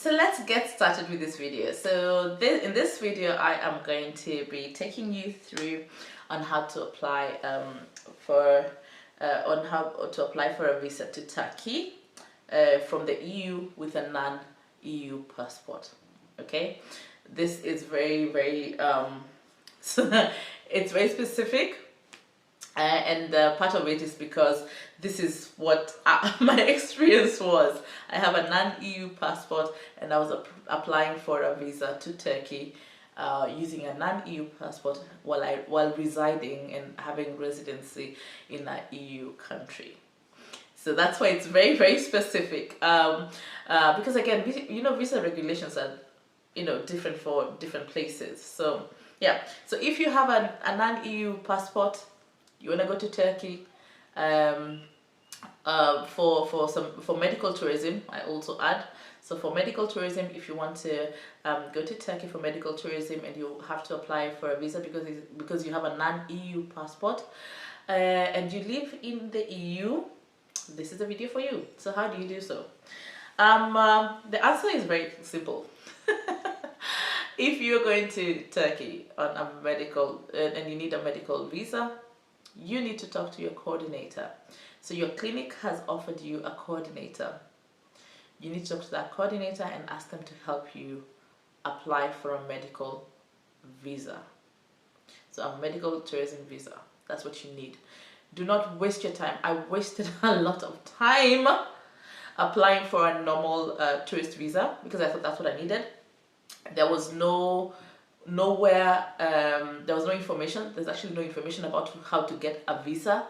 So let's get started with this video. So in this video, I am going to be taking you through on how to apply for a visa to Turkey from the EU with a non-EU passport. Okay, this is very it's very specific. And part of it is because this is what my experience was. I have a non-EU passport and I was applying for a visa to Turkey using a non-EU passport while residing and having residency in an EU country. So that's why it's very specific, because again, visa regulations are different for different places. So yeah, so if you have a non-EU passport, you want to go to Turkey for medical tourism, I also add. So for medical tourism, if you want to go to Turkey for medical tourism, and you have to apply for a visa because you have a non-EU passport and you live in the EU, this is the video for you. So how do you do so? The answer is very simple. If you're going to Turkey on a medical and you need a medical visa, you need to talk to your coordinator. So your clinic has offered you a coordinator. You need to talk to that coordinator and ask them to help you apply for a medical visa. So a medical tourism visa, that's what you need. Do not waste your time. I wasted a lot of time applying for a normal tourist visa because I thought that's what I needed. There was nowhere, there was no information. There's actually no information about how to get a visa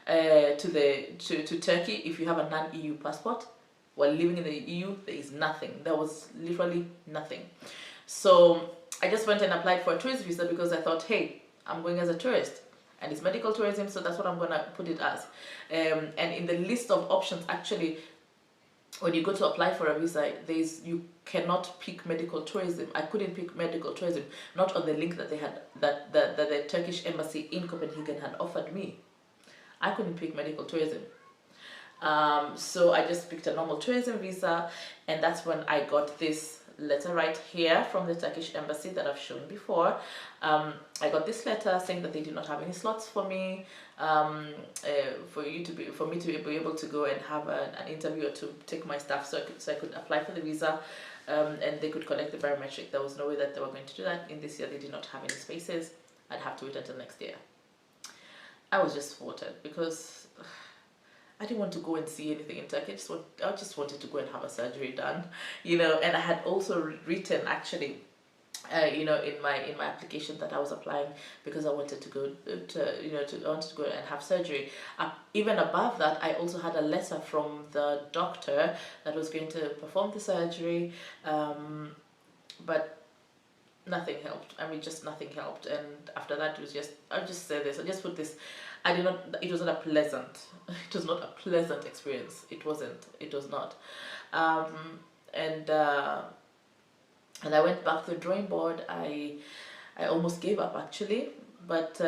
to Turkey if you have a non-EU passport. While living in the EU, there is nothing. There was literally nothing. So I just went and applied for a tourist visa because I thought, hey, I'm going as a tourist and it's medical tourism, so that's what I'm gonna put it as. And in the list of options, actually, when you go to apply for a visa, you cannot pick medical tourism. I couldn't pick medical tourism, not on the link that they had, that the Turkish embassy in Copenhagen had offered me. I couldn't pick medical tourism. So I just picked a normal tourism visa, and that's when I got this letter right here from the Turkish embassy that I've shown before. I got this letter saying that they did not have any slots for me, for me to be able to go and have an interview or to take my stuff, so I could apply for the visa, and they could collect the biometric. There was no way that they were going to do that. In this year, they did not have any spaces. I'd have to wait until next year. I was just thwarted because I didn't want to go and see anything in Turkey. I just wanted to go and have a surgery done, and I had also written actually, in my application that I was applying because I wanted to go I wanted to go and have surgery. Even above that, I also had a letter from the doctor that was going to perform the surgery, but nothing helped. I mean, just nothing helped. And after that, it was just, I'll just say this, I'll just put this, it was not a pleasant experience. It was not. And I went back to the drawing board. I almost gave up actually, but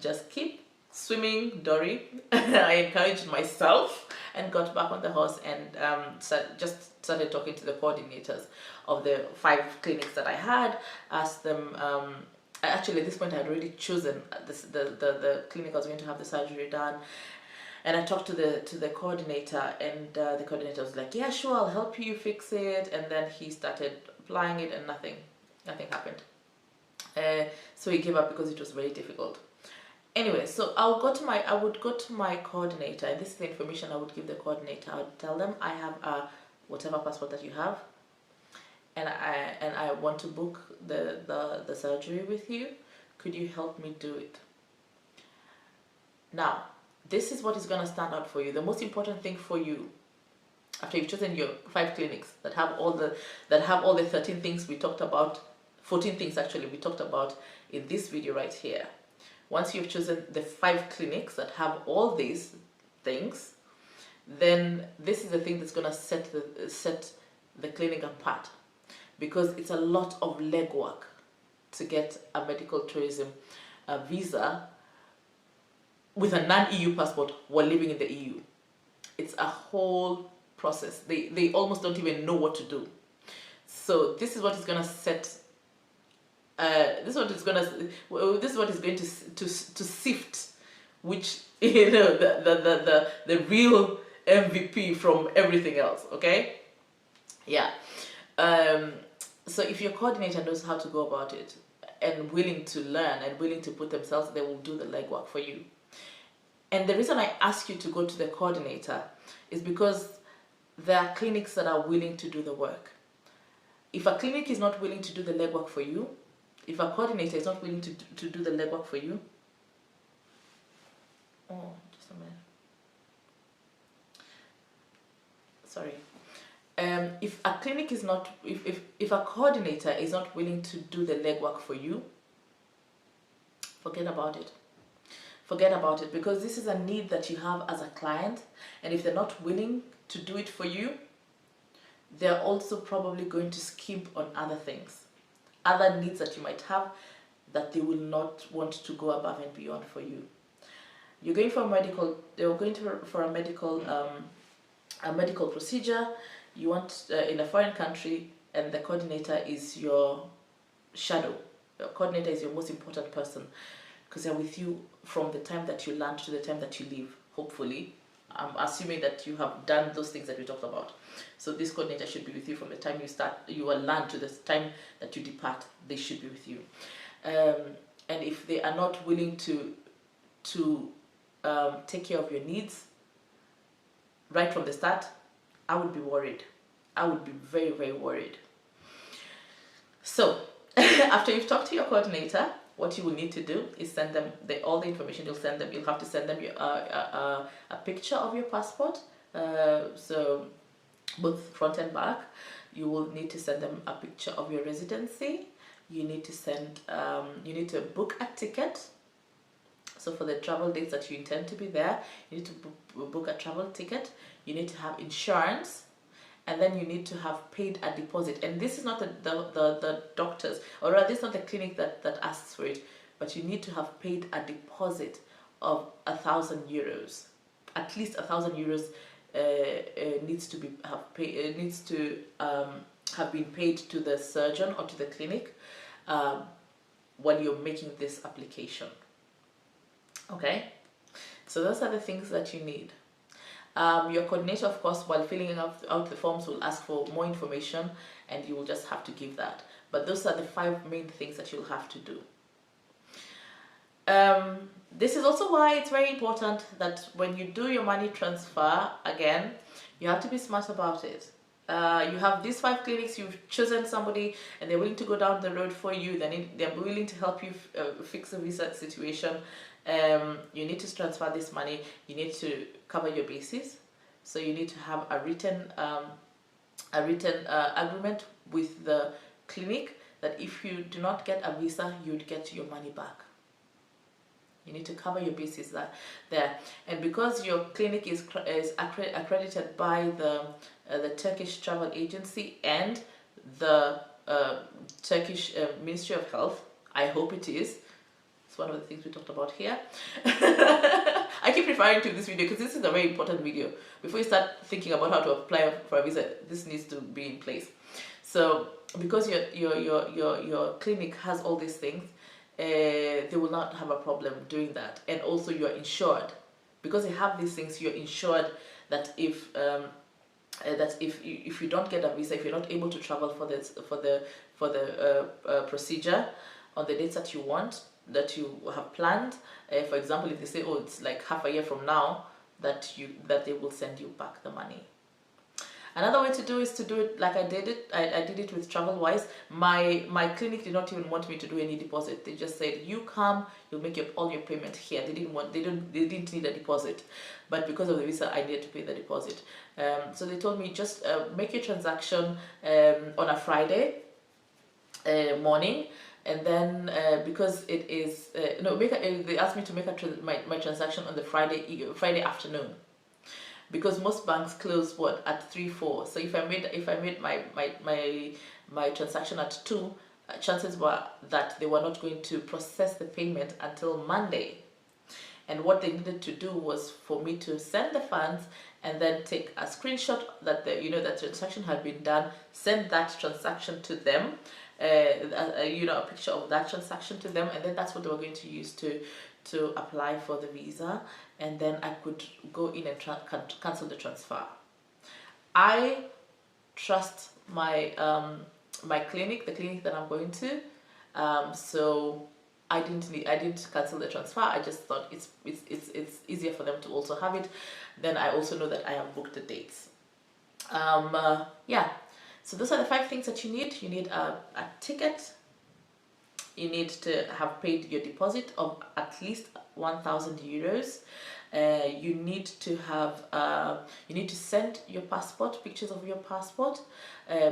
just keep swimming, Dory. I encouraged myself and got back on the horse and just started talking to the coordinators of the 5 clinics that I had. Asked them, actually at this point I had already chosen the clinic I was going to have the surgery done, and I talked to the coordinator, and the coordinator was like, yeah, sure, I'll help you fix it. And then he started applying it and nothing happened. So he gave up because it was very difficult. Anyway, so I would go to my coordinator, and this is the information I would give the coordinator. I would tell them, I have whatever passport that you have, and I want to book the surgery with you. Could you help me do it? Now, this is what is going to stand out for you. The most important thing for you, after you've chosen your 5 clinics that have all the 13 things we talked about, 14 things actually we talked about in this video right here. Once you've chosen the 5 clinics that have all these things, then this is the thing that's going to set the clinic apart, because it's a lot of legwork to get a medical tourism visa with a non-EU passport while living in the EU. It's a whole process. They almost don't even know what to do. So this is what is going to set. This is what is going to sift which the real MVP from everything else. Okay, yeah. So if your coordinator knows how to go about it and willing to learn and willing to put themselves, they will do the legwork for you. And the reason I ask you to go to the coordinator is because there are clinics that are willing to do the work. If a clinic is not willing to do the legwork for you, if a coordinator is not willing to do the legwork for you, oh, just a minute. Sorry. If a clinic is not, if a coordinator is not willing to do the legwork for you, forget about it. Forget about it, because this is a need that you have as a client, and if they're not willing to do it for you, they're also probably going to skimp on other things, other needs that you might have that they will not want to go above and beyond for you. You're going for a medical, they're going for a medical procedure. You want in a foreign country, and the coordinator is your shadow. The coordinator is your most important person, because they're with you from the time that you land to the time that you leave, hopefully. I'm assuming that you have done those things that we talked about. So this coordinator should be with you from the time you land to the time that you depart. They should be with you. And if they are not willing to take care of your needs right from the start, I would be worried. I would be very, very worried. So after you've talked to your coordinator, what you will need to do is send them all the information. You'll send them. You'll have to send them a picture of your passport. So both front and back. You will need to send them a picture of your residency. You need to send. You need to book a ticket. So for the travel dates that you intend to be there, you need to book a travel ticket. You need to have insurance. And then you need to have paid a deposit. And this is not the doctors, or rather this is not the clinic that asks for it, but you need to have paid a deposit of 1,000 euros. At least 1,000 euros needs to have been paid to the surgeon or to the clinic when you're making this application. Okay, so those are the things that you need. Your coordinator, of course, while filling out the forms, will ask for more information, and you will just have to give that. But those are the 5 main things that you'll have to do. This is also why it's very important that when you do your money transfer, again, you have to be smart about it. You have these 5 clinics, you've chosen somebody, and they're willing to go down the road for you. They're willing to help you fix the visa situation. You need to transfer this money. You need to cover your bases, so you need to have a written agreement with the clinic that if you do not get a visa, you would get your money back. You need to cover your bases there, and because your clinic is accredited by the Turkish travel agency and the Turkish Ministry of Health, I hope it is. It's one of the things we talked about here. I keep referring to this video because this is a very important video. Before you start thinking about how to apply for a visa, this needs to be in place. So because your clinic has all these things, they will not have a problem doing that. And also you're insured. Because they have these things, you're insured that if you don't get a visa, if you're not able to travel for the procedure on the dates that you want, that you have planned, for example, if they say, oh, it's like half a year from now, that they will send you back the money. Another way to do is to do it like I did it. I did it with TravelWise. My clinic did not even want me to do any deposit. They just said, you come, you'll make all your payment here. They didn't need a deposit, but because of the visa, I needed to pay the deposit. So they told me just make your transaction on a Friday morning. And then because it is they asked me to make my transaction on the Friday afternoon, because most banks close at 3-4. So if I made my transaction at 2, chances were that they were not going to process the payment until Monday. And what they needed to do was for me to send the funds and then take a screenshot that that transaction had been done, send that transaction to them, a picture of that transaction to them, and then that's what they were going to use to apply for the visa, and then I could go in and cancel the transfer. I trust my my clinic, the clinic that I'm going to, so I didn't cancel the transfer. I just thought it's easier for them to also have it. Then I also know that I have booked the dates. Yeah, so those are the 5 things that you need. You need a ticket. You need to have paid your deposit of at least 1,000 euros. You need to have you need to send your passport, pictures of your passport,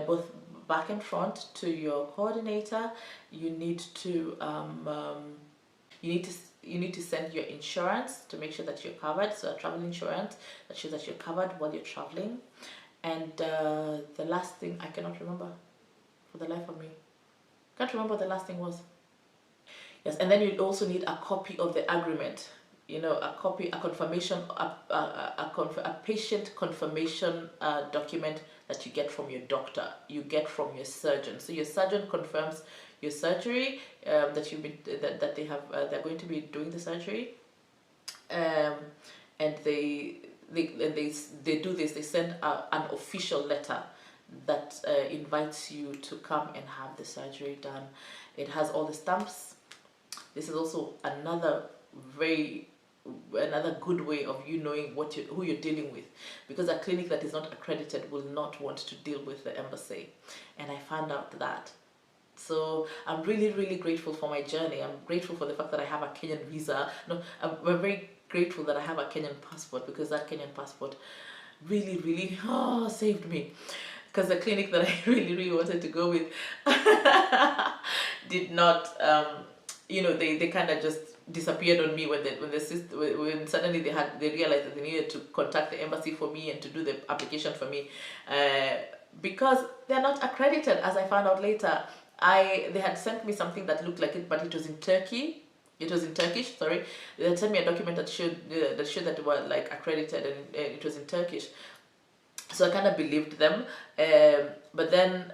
both back and front, to your coordinator. You need to you need to send your insurance to make sure that you're covered, so a travel insurance that shows that you're covered while you're traveling. And the last thing I cannot remember for the life of me. Can't remember what the last thing was. Yes, and then you also need a copy of the agreement. A copy, a confirmation, a patient confirmation document that you get from your doctor, you get from your surgeon. So your surgeon confirms your surgery, that you've been that they have they're going to be doing the surgery, and they do this. They send an official letter that invites you to come and have the surgery done. It has all the stamps. This is also another good way of you knowing who you're dealing with, because a clinic that is not accredited will not want to deal with the embassy, and I found out that. So I'm really, really grateful for my journey. I'm grateful for the fact that I have a Kenyan visa. No, I'm very grateful that I have a Kenyan passport, because that Kenyan passport really, really saved me. Because the clinic that I really, really wanted to go with did not, they kind of just disappeared on me when suddenly they realized that they needed to contact the embassy for me and to do the application for me, because they're not accredited, as I found out later. They had sent me something that looked like it, but it was in Turkey. It was in Turkish, sorry. They had sent me a document that showed that they were like accredited, and it was in Turkish. So I kind of believed them, but then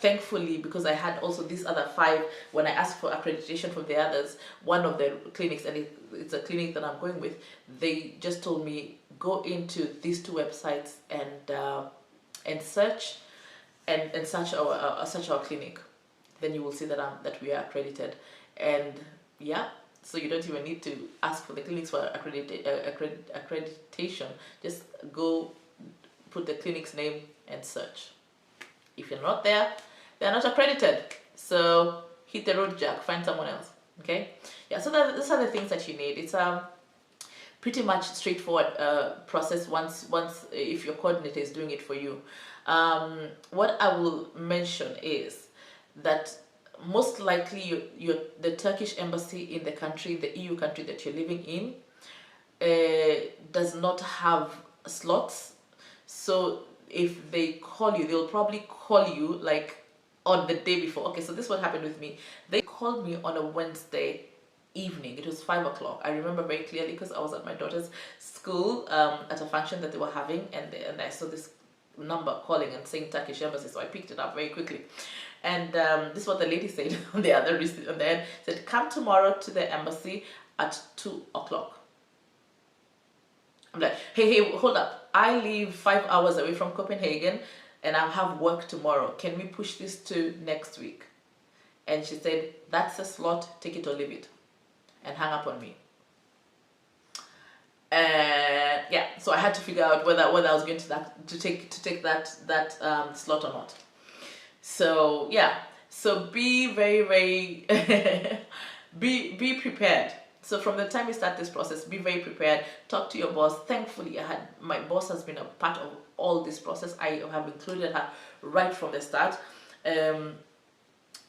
thankfully, because I had also these other 5, when I asked for accreditation from the others, one of the clinics, and it's a clinic that I'm going with, they just told me, go into these 2 websites and search search our clinic. Then you will see that we are accredited, and yeah. So you don't even need to ask for the clinics for accreditation. Just go, put the clinic's name and search. If you're not there, they're not accredited. So hit the road, Jack. Find someone else. Okay? Yeah. So those are the things that you need. It's pretty much straightforward process once if your coordinator is doing it for you. What I will mention is that most likely the Turkish embassy in the country, the EU country that you're living in, does not have slots. So if they call you, they'll probably call you like on the day before. Okay, so this is what happened with me. They called me on a Wednesday evening. It was 5 o'clock. I remember very clearly, because I was at my daughter's school at a function that they were having, and I saw this number calling and saying Turkish embassy, so I picked it up very quickly. And this is what the lady said on the end. Said, come tomorrow to the embassy at 2 o'clock. I'm like, hey, hold up. I live 5 hours away from Copenhagen and I have work tomorrow. Can we push this to next week? And she said, that's the slot, take it or leave it. And hang up on me. Yeah, so I had to figure out whether I was going to take that slot or not. So yeah, so be very, very be prepared. So from the time you start this process, be very prepared. Talk to your boss. Thankfully, my boss has been a part of all this process. I have included her right from the start.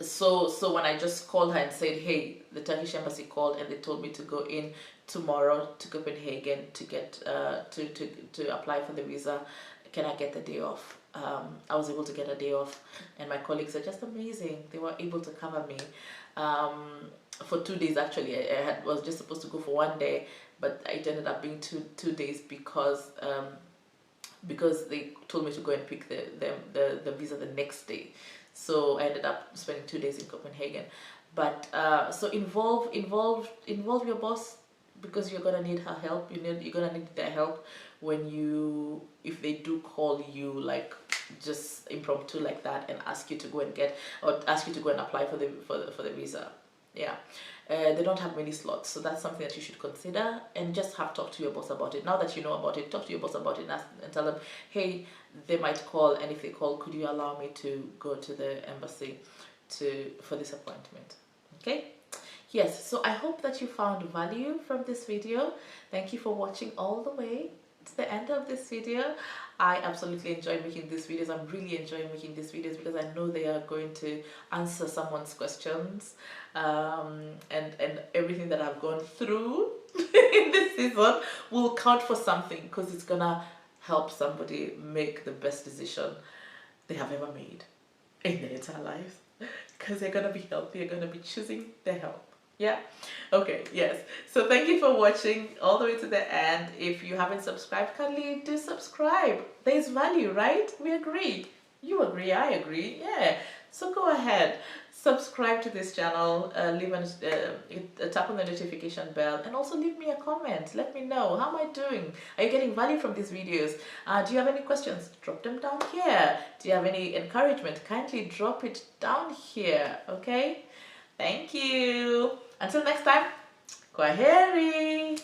So when I just called her and said, hey, the Turkish embassy called and they told me to go in tomorrow to Copenhagen to get to apply for the visa, can I get the day off? I was able to get a day off, and my colleagues are just amazing. They were able to cover me for 2 days. Actually, I was just supposed to go for 1 day, but it ended up being two days because because they told me to go and pick the visa the next day. So I ended up spending 2 days in Copenhagen. But so involve your boss, because you're gonna need her help. You're gonna need their help if they do call you like just impromptu like that and ask you to go and apply for the visa. Yeah. They don't have many slots, so that's something that you should consider, and just talk to your boss about it. Now that you know about it, talk to your boss about it and tell them, hey, they might call, and if they call, could you allow me to go to the embassy for this appointment? Okay. Yes, so I hope that you found value from this video. Thank you for watching all the way to the end of this video. I absolutely enjoy making these videos. I'm really enjoying making these videos because I know they are going to answer someone's questions, and everything that I've gone through in this season will count for something, because it's gonna help somebody make the best decision they have ever made in their entire lives, because they're gonna be healthy, they're gonna be choosing their health. Yeah. Okay. Yes. So thank you for watching all the way to the end. If you haven't subscribed, kindly do subscribe. There's value, right? We agree. You agree. I agree. Yeah. So go ahead, subscribe to this channel, tap on the notification bell, and also leave me a comment. Let me know, how am I doing? Are you getting value from these videos? Do you have any questions? Drop them down here. Do you have any encouragement? Kindly drop it down here. Okay. Thank you. Until next time, kwaheri.